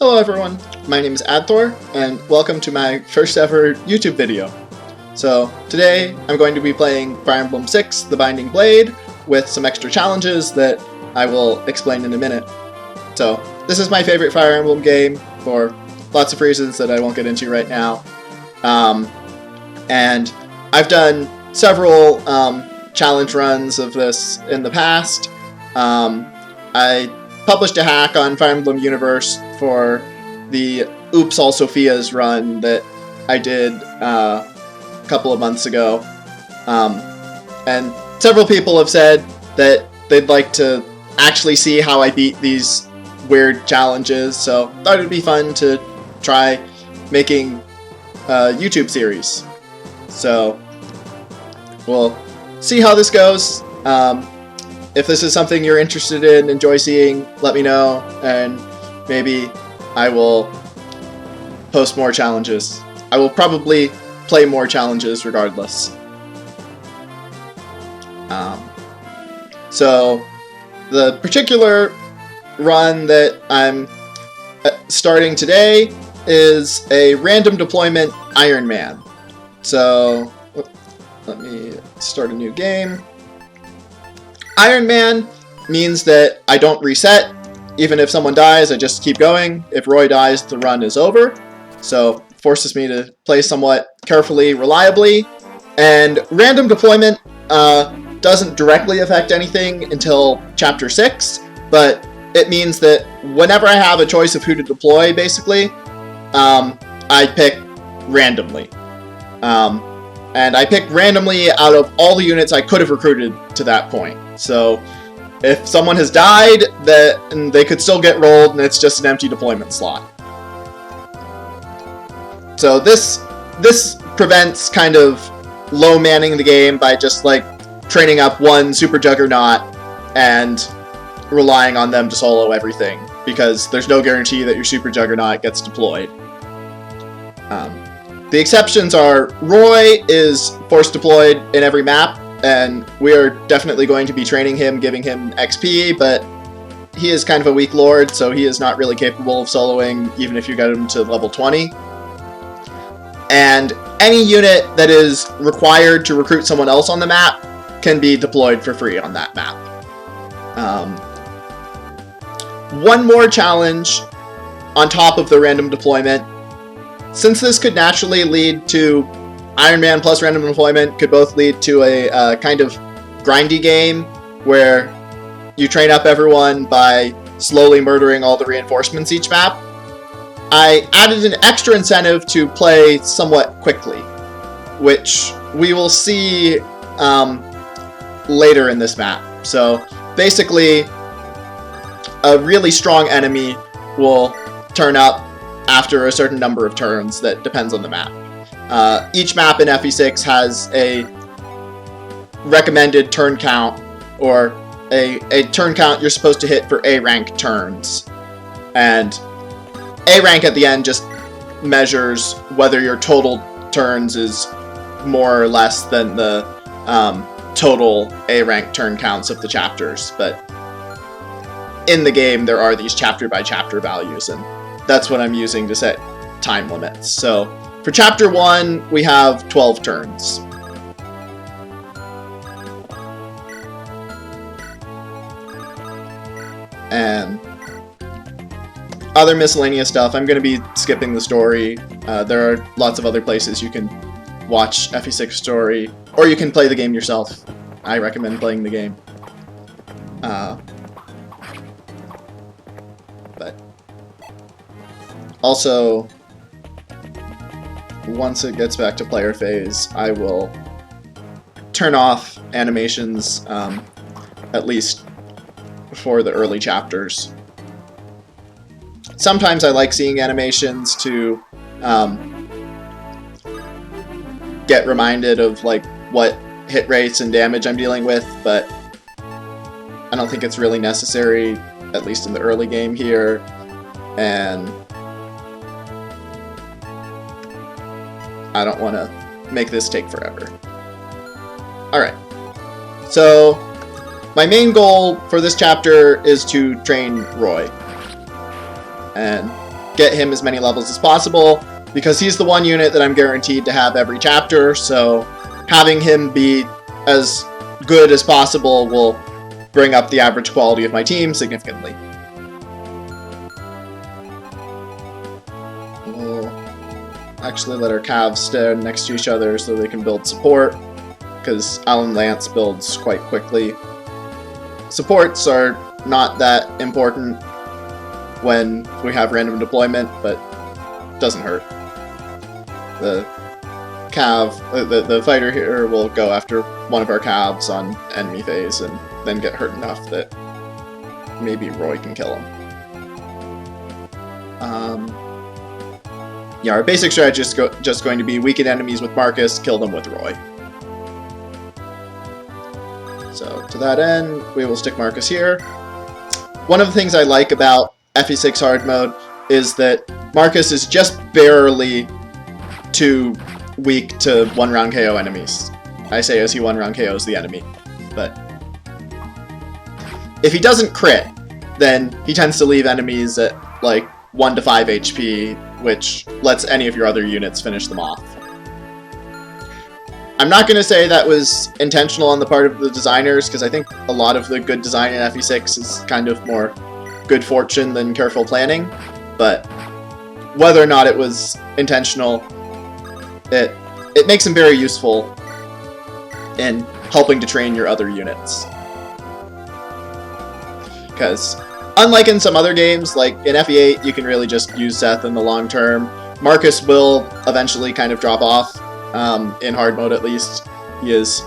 Hello everyone, my name is Adthor, and welcome to my first ever YouTube video. So, today I'm going to be playing Fire Emblem 6, The Binding Blade, with some extra challenges that I will explain in a minute. So, this is my favorite Fire Emblem game, for lots of reasons that I won't get into right now. And I've done several challenge runs of this in the past. I published a hack on Fire Emblem Universe for the Oops All Sophia's run that I did a couple of months ago. And several people have said that they'd like to actually see how I beat these weird challenges, so I thought it'd be fun to try making a YouTube series. So we'll see how this goes. If this is something you're interested in, enjoy seeing, let me know, and maybe I will post more challenges. I will probably play more challenges regardless. So, the particular run that I'm starting today is a random deployment Ironman. So, let me start a new game. Ironman means that I don't reset. Even if someone dies, I just keep going. If Roy dies, the run is over. So, it forces me to play somewhat carefully, reliably. And random deployment doesn't directly affect anything until Chapter 6, but it means that whenever I have a choice of who to deploy, basically, I pick randomly. And I picked randomly out of all the units I could have recruited to that point. So, if someone has died, then they could still get rolled, and it's just an empty deployment slot. So this prevents kind of low manning the game by just like training up one super juggernaut and relying on them to solo everything, because there's no guarantee that your super juggernaut gets deployed. The exceptions are Roy is force deployed in every map, and we are definitely going to be training him, giving him XP, but he is kind of a weak lord, so he is not really capable of soloing even if you get him to level 20. And any unit that is required to recruit someone else on the map can be deployed for free on that map. One more challenge on top of the random deployment. Since this could naturally lead to Ironman plus random deployment could both lead to a kind of grindy game where you train up everyone by slowly murdering all the reinforcements each map, I added an extra incentive to play somewhat quickly, which we will see later in this map. So basically, a really strong enemy will turn up after a certain number of turns that depends on the map. Each map in FE6 has a recommended turn count, or a turn count you're supposed to hit for A rank turns. And A rank at the end just measures whether your total turns is more or less than the total A rank turn counts of the chapters. But in the game, there are these chapter by chapter values, and that's what I'm using to set time limits. So, for Chapter 1, we have 12 turns. And other miscellaneous stuff, I'm going to be skipping the story. There are lots of other places you can watch FE6 story, or you can play the game yourself. I recommend playing the game. But also, once it gets back to player phase, I will turn off animations, at least for the early chapters. Sometimes I like seeing animations to get reminded of like what hit rates and damage I'm dealing with, but I don't think it's really necessary, at least in the early game here, and I don't want to make this take forever. Alright, so my main goal for this chapter is to train Roy. And get him as many levels as possible, because he's the one unit that I'm guaranteed to have every chapter, so having him be as good as possible will bring up the average quality of my team significantly. We'll actually let our calves stand next to each other so they can build support, because Alan Lance builds quite quickly. Supports are not that important when we have random deployment, but doesn't hurt. The fighter here will go after one of our calves on enemy phase and then get hurt enough that maybe Roy can kill him. Yeah, our basic strategy is just going to be weaken enemies with Marcus, kill them with Roy. So to that end, we will stick Marcus here. One of the things I like about FE6 hard mode is that Marcus is just barely too weak to one-round KO enemies. I say as he one-round KOs the enemy, but if he doesn't crit, then he tends to leave enemies at like 1 to 5 HP, which lets any of your other units finish them off. I'm not going to say that was intentional on the part of the designers, because I think a lot of the good design in FE6 is kind of more good fortune than careful planning, but whether or not it was intentional, it makes him very useful in helping to train your other units. Because unlike in some other games, like in FE8, you can really just use Seth in the long term. Marcus will eventually kind of drop off, in hard mode at least. He is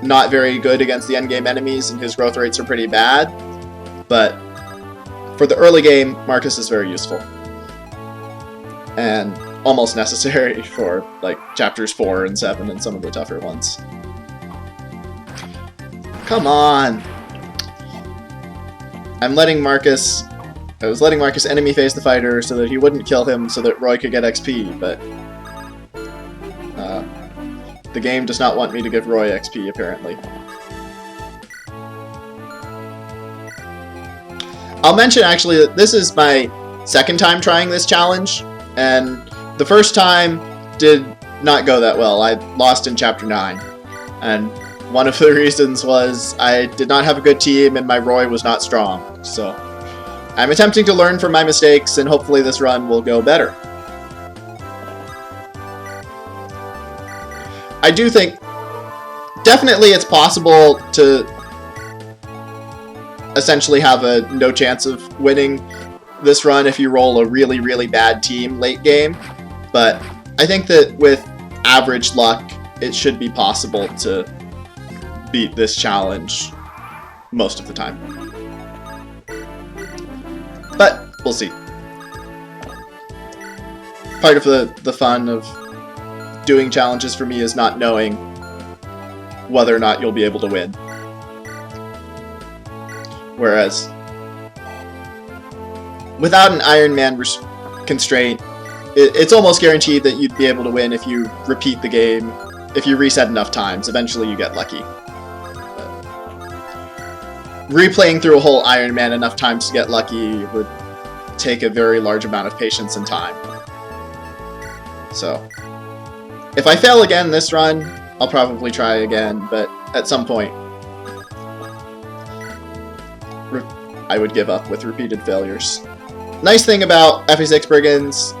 not very good against the endgame enemies, and his growth rates are pretty bad, but for the early game, Marcus is very useful. And almost necessary for, like, chapters 4 and 7 and some of the tougher ones. Come on! I was letting Marcus enemy face the fighter so that he wouldn't kill him so that Roy could get XP, but the game does not want me to give Roy XP, apparently. I'll mention, actually, that this is my second time trying this challenge, and the first time did not go that well. I lost in Chapter 9, and one of the reasons was I did not have a good team and my Roy was not strong. So I'm attempting to learn from my mistakes, and hopefully this run will go better. I do think definitely it's possible to essentially have a no chance of winning this run if you roll a really, really bad team late game, but I think that with average luck, it should be possible to beat this challenge most of the time. But we'll see. Part of the fun of doing challenges for me is not knowing whether or not you'll be able to win. Whereas without an Ironman constraint, it's almost guaranteed that you'd be able to win if you repeat the game. If you reset enough times, eventually you get lucky. But replaying through a whole Ironman enough times to get lucky would take a very large amount of patience and time. So, if I fail again this run, I'll probably try again, but at some point, I would give up with repeated failures. Nice thing about FE6 Brigands,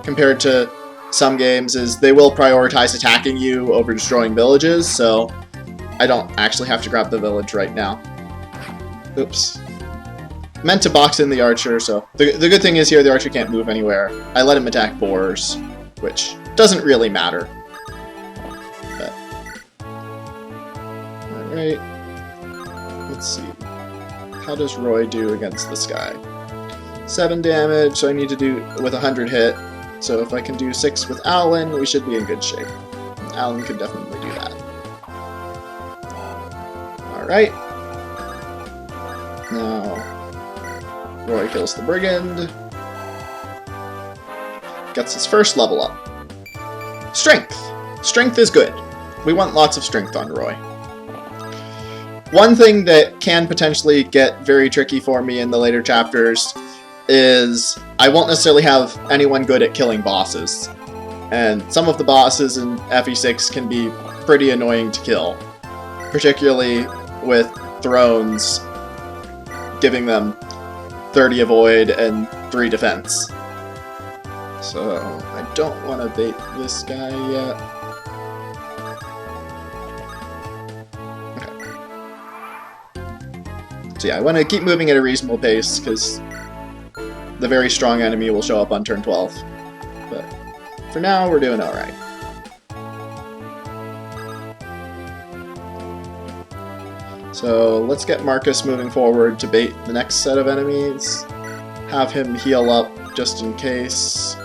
compared to some games, is they will prioritize attacking you over destroying villages, so I don't actually have to grab the village right now. Oops. Meant to box in the archer, so the good thing is here the archer can't move anywhere. I let him attack boars, which doesn't really matter. But alright. Let's see. How does Roy do against this guy? 7 damage, so I need to do with 100 hit. So if I can do 6 with Alan, we should be in good shape. Alan could definitely do that. Alright. Now, Roy kills the brigand. Gets his first level up. Strength. Strength is good. We want lots of strength on Roy. One thing that can potentially get very tricky for me in the later chapters is I won't necessarily have anyone good at killing bosses. And some of the bosses in FE6 can be pretty annoying to kill. Particularly with thrones, giving them 30 avoid and 3 defense. So, I don't want to bait this guy yet. Okay. So yeah, I want to keep moving at a reasonable pace, because the very strong enemy will show up on turn 12. But for now, we're doing alright. So let's get Marcus moving forward to bait the next set of enemies. Have him heal up just in case.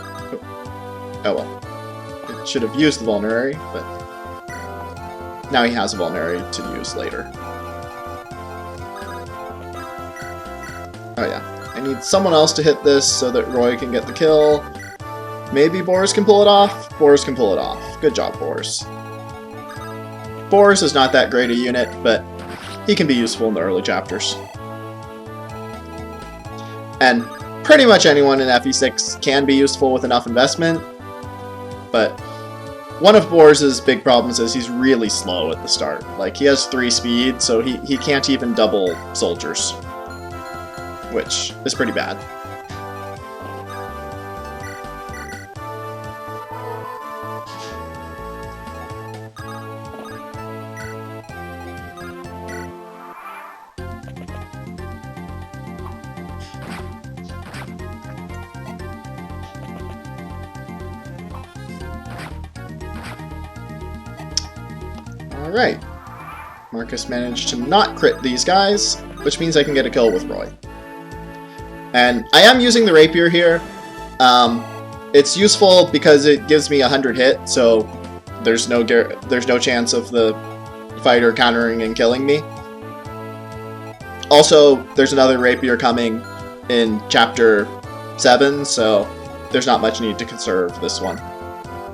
Oh well. It should have used the vulnerary, but now he has a vulnerary to use later. Oh yeah. I need someone else to hit this so that Roy can get the kill. Maybe Boris can pull it off? Boris can pull it off. Good job, Boris. Boris is not that great a unit, but he can be useful in the early chapters. And pretty much anyone in FE6 can be useful with enough investment, but one of Boris' big problems is he's really slow at the start. Like, he has 3 speed, so he can't even double soldiers, which is pretty bad. Alright, Marcus managed to not crit these guys, which means I can get a kill with Roy. And I am using the rapier here. It's useful because it gives me 100 hit, so there's no chance of the fighter countering and killing me. Also, there's another rapier coming in chapter 7, so there's not much need to conserve this one.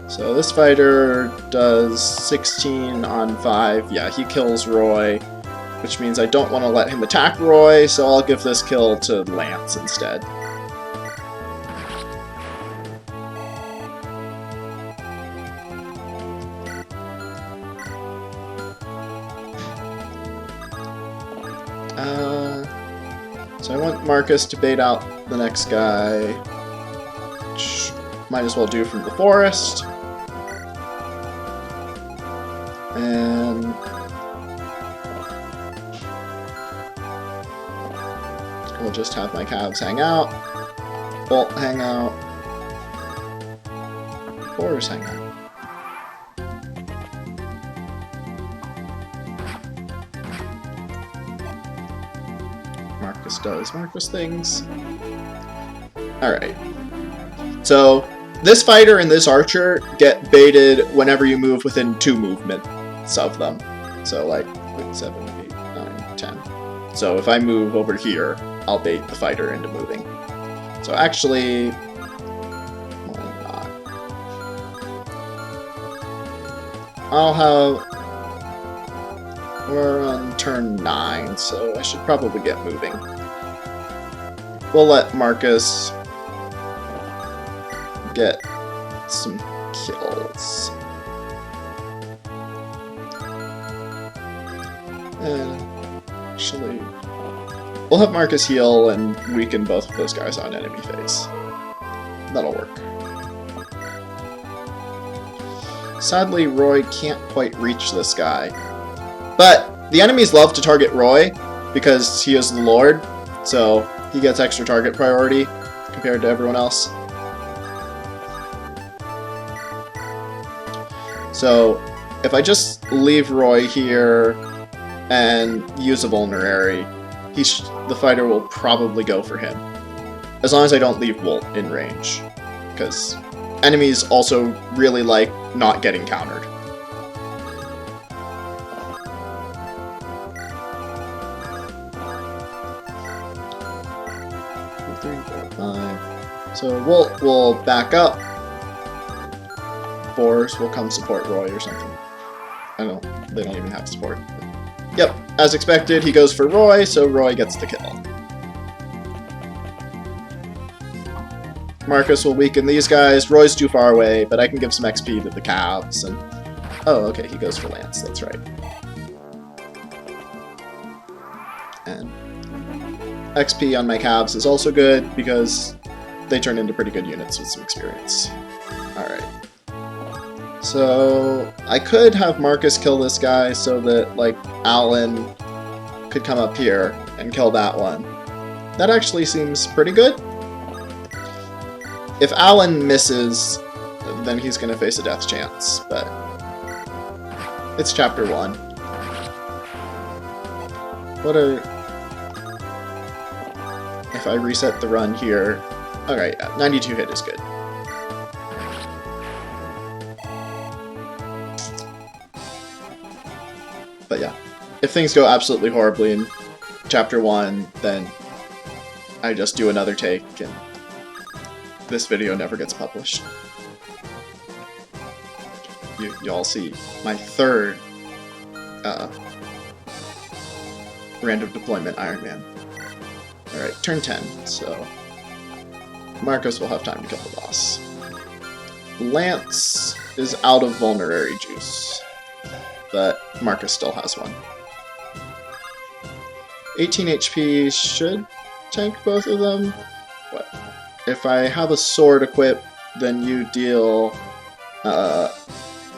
So this fighter does 16 on 5. Yeah, he kills Roy, which means I don't want to let him attack Roy, so I'll give this kill to Lance instead. So I want Marcus to bait out the next guy, which might as well do from the forest. And we'll just have my calves hang out, Bolt hang out, Boris hang out. Marcus does Marcus things. Alright. So this fighter and this archer get baited whenever you move within 2 movements of them. So like 7, 8, 9, 10. So if I move over here, I'll bait the fighter into moving. So actually, why not? I'll have... We're on turn 9, so I should probably get moving. We'll let Marcus get some kills. And actually, we'll have Marcus heal and weaken both of those guys on enemy phase. That'll work. Sadly, Roy can't quite reach this guy. But the enemies love to target Roy because he is the Lord, so he gets extra target priority compared to everyone else. So if I just leave Roy here and use a vulnerary, the fighter will probably go for him. As long as I don't leave Bolt in range, because enemies also really like not getting countered. So we'll back up. Boris will come support Roy or something. I don't know, they don't even have support. Yep, as expected, he goes for Roy, so Roy gets the kill. Marcus will weaken these guys. Roy's too far away, but I can give some XP to the calves. And oh, okay, he goes for Lance. That's right. And XP on my calves is also good because they turn into pretty good units with some experience. Alright. So I could have Marcus kill this guy so that, like, Alan could come up here and kill that one. That actually seems pretty good. If Alan misses, then he's going to face a death chance, but it's chapter 1. What are... If I reset the run here... Alright, yeah, 92 hit is good. But yeah, if things go absolutely horribly in chapter 1, then I just do another take and this video never gets published. You all see my third random deployment Ironman. Alright, turn 10, so Marcus will have time to kill the boss. Lance is out of vulnerary juice, but Marcus still has one. 18 HP should tank both of them. What? If I have a sword equipped, then you deal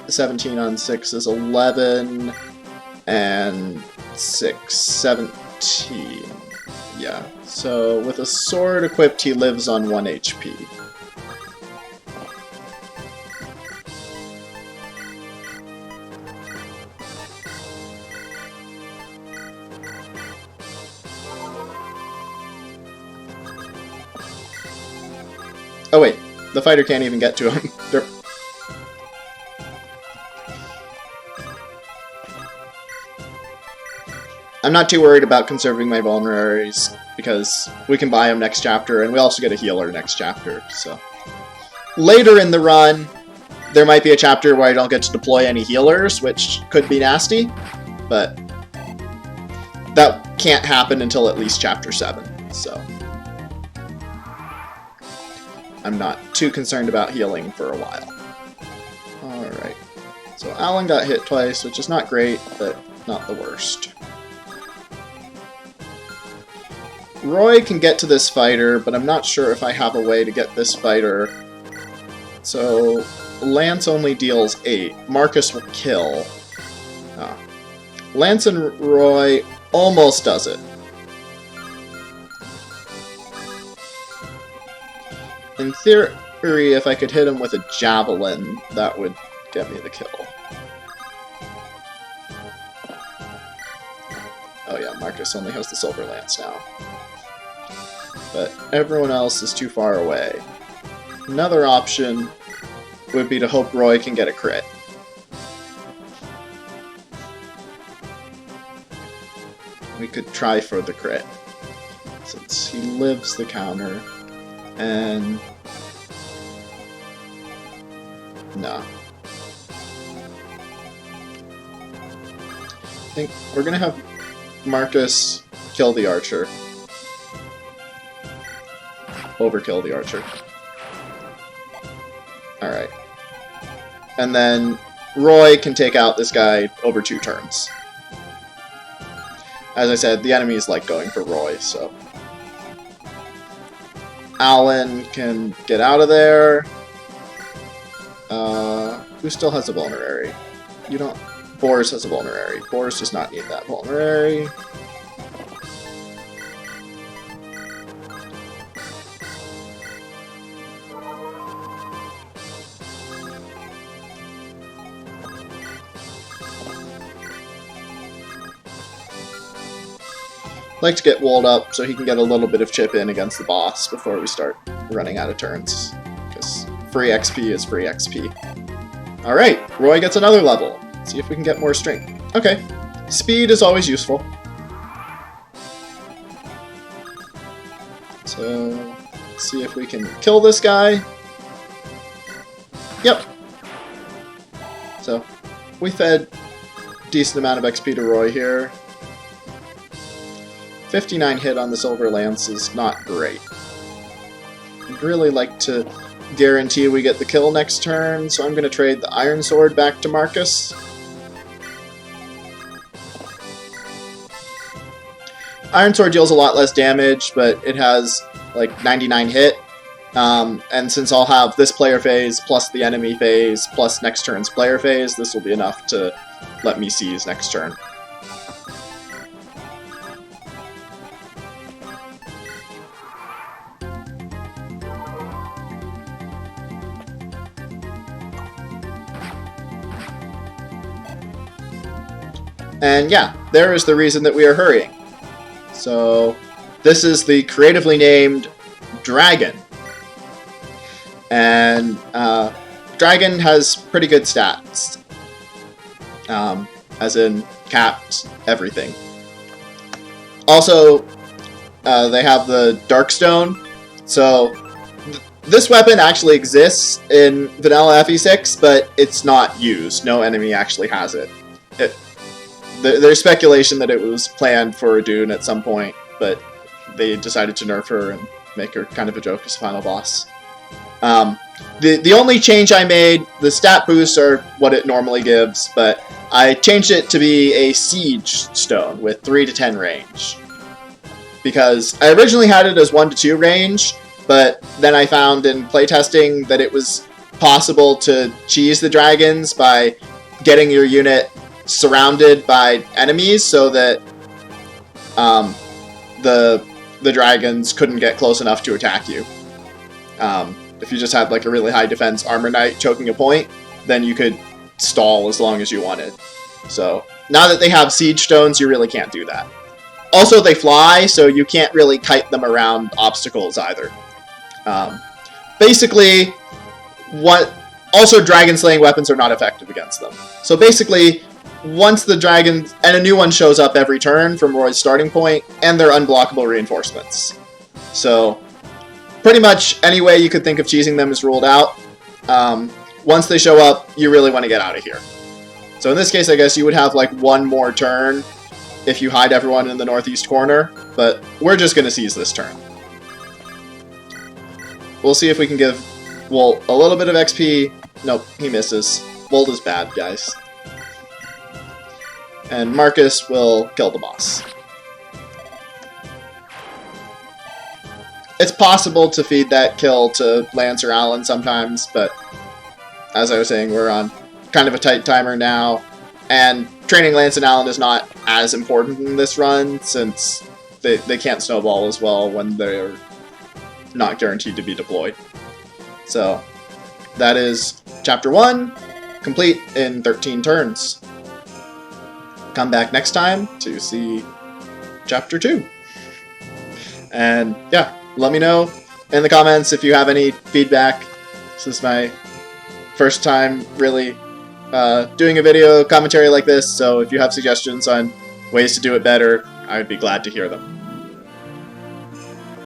17 on 6 is 11, and 6, 17. Yeah, so with a sword equipped, he lives on 1 HP. Oh wait, the fighter can't even get to him. I'm not too worried about conserving my vulneraries, because we can buy them next chapter, and we also get a healer next chapter, so... Later in the run, there might be a chapter where I don't get to deploy any healers, which could be nasty, but... that can't happen until at least chapter 7, so... I'm not too concerned about healing for a while. Alright. So Alan got hit twice, which is not great, but not the worst. Roy can get to this fighter, but I'm not sure if I have a way to get this fighter. So Lance only deals 8. Marcus will kill. Lance and Roy almost does it. In theory, if I could hit him with a javelin, that would get me the kill. Oh yeah, Marcus only has the silver lance now. But everyone else is too far away. Another option would be to hope Roy can get a crit. We could try for the crit, since he lives the counter, and... no. I think we're gonna have Marcus kill the archer. Overkill the archer. Alright. And then Roy can take out this guy over 2 turns. As I said, the enemies like going for Roy, so... Alan can get out of there. Who still has a vulnerary? You don't... Boris has a vulnerary. Boris does not need that vulnerary. I'd like to get walled up so he can get a little bit of chip in against the boss before we start running out of turns. Because free XP is free XP. Alright, Roy gets another level. Let's see if we can get more strength. Okay, speed is always useful. So, let's see if we can kill this guy. Yep. So, we fed a decent amount of XP to Roy here. 59 hit on the Silver Lance is not great. I'd really like to guarantee we get the kill next turn, so I'm going to trade the Iron Sword back to Marcus. Iron Sword deals a lot less damage, but it has like 99 hit. And since I'll have this player phase plus the enemy phase plus next turn's player phase, this will be enough to let me seize next turn. And yeah, there is the reason that we are hurrying. So this is the creatively named Dragon. And Dragon has pretty good stats. As in capped everything. Also, they have the Darkstone. So this weapon actually exists in vanilla FE6, but it's not used. No enemy actually has it. There's speculation that it was planned for a Dune at some point, but they decided to nerf her and make her kind of a joke as final boss. The only change I made, the stat boosts are what it normally gives, but I changed it to be a Siege Stone with 3 to 10 range. Because I originally had it as 1 to 2 range, but then I found in playtesting that it was possible to cheese the dragons by getting your unit surrounded by enemies so that the dragons couldn't get close enough to attack you. If you just had like a really high defense armor knight choking a point, then you could stall as long as you wanted. So now that they have siege stones, you really can't do that. Also, they fly, so you can't really kite them around obstacles either. Basically, also dragon slaying weapons are not effective against them. So basically, once the dragon, and a new one shows up every turn from Roy's starting point, and they're unblockable reinforcements. So pretty much any way you could think of cheesing them is ruled out. Once they show up, you really want to get out of here. So in this case, I guess you would have like one more turn if you hide everyone in the northeast corner, but we're just going to seize this turn. We'll see if we can give Wolt a little bit of XP. Nope, he misses. Wolt is bad, guys. And Marcus will kill the boss. It's possible to feed that kill to Lance or Alan sometimes, but as I was saying, we're on kind of a tight timer now, and training Lance and Alan is not as important in this run since they can't snowball as well when they're not guaranteed to be deployed. So that is Chapter 1, complete in 13 turns. Come back next time to see Chapter 2. And yeah, let me know in the comments if you have any feedback. This is my first time really doing a video commentary like this, so if you have suggestions on ways to do it better, I would be glad to hear them.